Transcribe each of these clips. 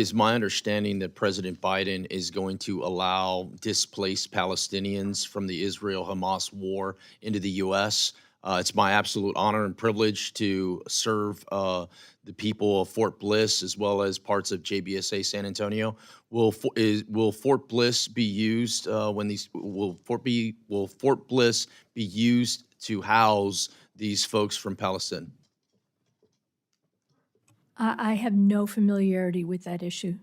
Is my understanding that President Biden is going to allow displaced Palestinians from the Israel-Hamas war into the U.S. It's my absolute honor and privilege to serve the people of Fort Bliss as well as parts of JBSA San Antonio. Will Fort Bliss be used will Fort Bliss be used to house these folks from Palestine? I have no familiarity with that issue.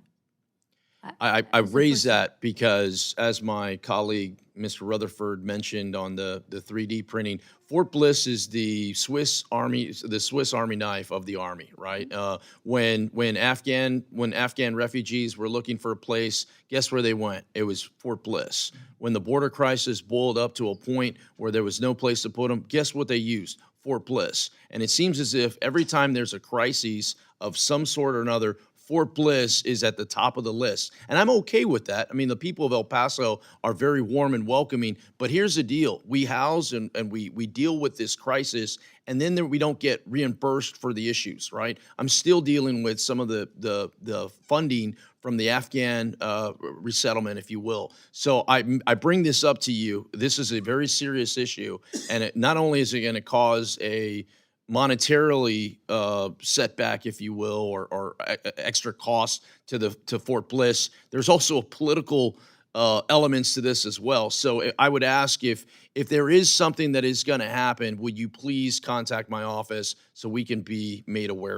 I That's the raise first time. that because, as my colleague Mr. Rutherford mentioned on the 3D printing, Fort Bliss is the Swiss Army knife of the Army, right? When Afghan refugees were looking for a place, guess where they went? It was Fort Bliss. When the border crisis boiled up to a point where there was no place to put them, guess what they used? Fort Bliss. And it seems as if every time there's a crisis of some sort or another, Fort Bliss is at the top of the list. And I'm okay with that. I mean, the people of El Paso are very warm and welcoming, but here's the deal. We house and we deal with this crisis, and then we don't get reimbursed for the issues, right? I'm still dealing with some of the funding from the Afghan resettlement, if you will. So I bring this up to you. This is a very serious issue, and not only is it going to cause a monetarily setback, if you will, or extra cost to Fort Bliss, there's also a political elements to this as well. So I would ask if there is something that is going to happen, would you please contact my office so we can be made aware of